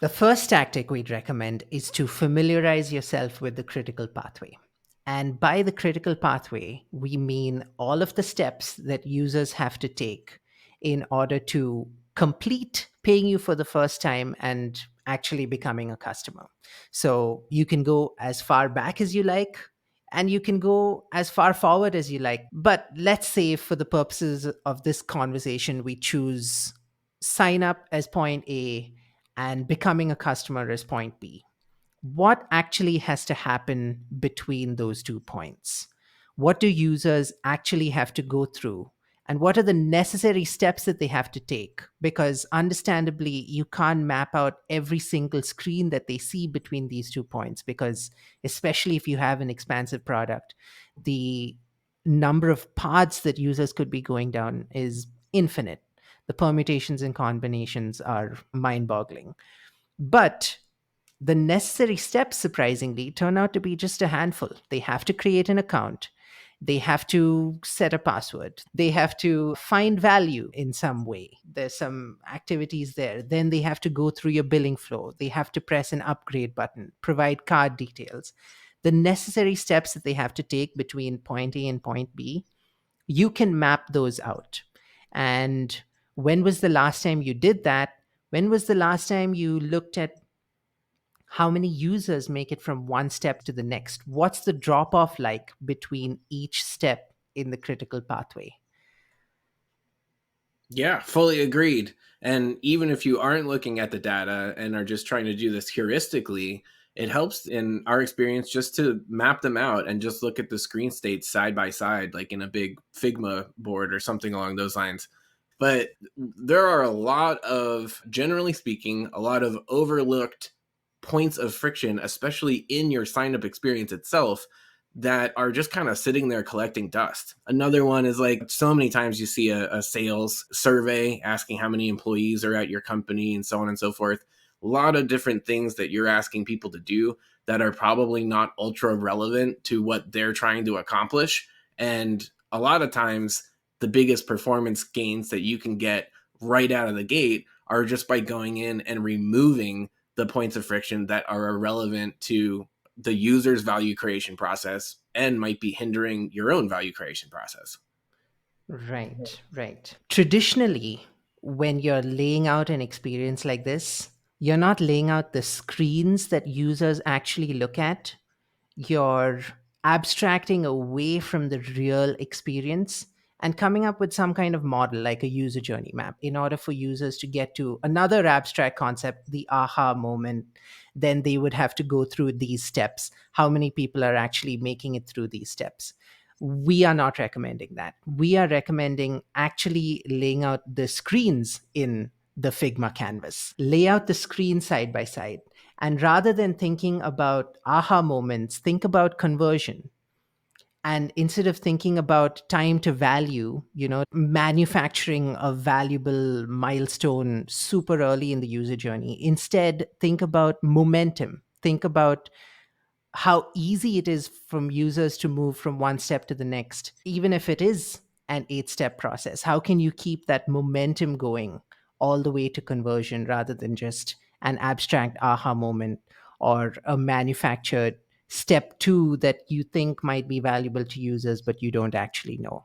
The first tactic we'd recommend is to familiarize yourself with the critical pathway. And by the critical pathway, we mean all of the steps that users have to take in order to complete paying you for the first time and actually becoming a customer. So you can go as far back as you like, and you can go as far forward as you like. But let's say, for the purposes of this conversation, we choose sign up as point A and becoming a customer as point B. What actually has to happen between those 2 points? What do users actually have to go through? And what are the necessary steps that they have to take? Because understandably, you can't map out every single screen that they see between these 2 points, because especially if you have an expansive product, the number of paths that users could be going down is infinite. The permutations and combinations are mind boggling. But the necessary steps, surprisingly, turn out to be just a handful. They have to create an account. They have to set a password. They have to find value in some way. There's some activities there. Then they have to go through your billing flow. They have to press an upgrade button, provide card details. The necessary steps that they have to take between point A and point B, you can map those out. And when was the last time you did that? When was the last time you looked at how many users make it from one step to the next? What's the drop off like between each step in the critical pathway? Yeah, fully agreed. And even if you aren't looking at the data and are just trying to do this heuristically, it helps in our experience just to map them out and just look at the screen states side by side, like in a big Figma board or something along those lines. But there are a lot of, generally speaking, a lot of overlooked points of friction, especially in your sign up experience itself, that are just kind of sitting there collecting dust. Another one is like so many times you see a sales survey asking how many employees are at your company and so on and so forth. A lot of different things that you're asking people to do that are probably not ultra relevant to what they're trying to accomplish. And a lot of times, the biggest performance gains that you can get right out of the gate are just by going in and removing the points of friction that are irrelevant to the user's value creation process and might be hindering your own value creation process. Right, right. Traditionally, when you're laying out an experience like this, you're not laying out the screens that users actually look at. You're abstracting away from the real experience and coming up with some kind of model like a user journey map in order for users to get to another abstract concept, the aha moment. Then they would have to go through these steps. How many people are actually making it through these steps? We are not recommending that. We are recommending actually laying out the screens in the Figma canvas. Lay out the screen side by side. And rather than thinking about aha moments, think about conversion. And instead of thinking about time to value, manufacturing a valuable milestone super early in the user journey, instead think about momentum. Think about how easy it is from users to move from one step to the next, even if it is an 8 step process. How can you keep that momentum going all the way to conversion rather than just an abstract aha moment or a manufactured step 2 that you think might be valuable to users, but you don't actually know?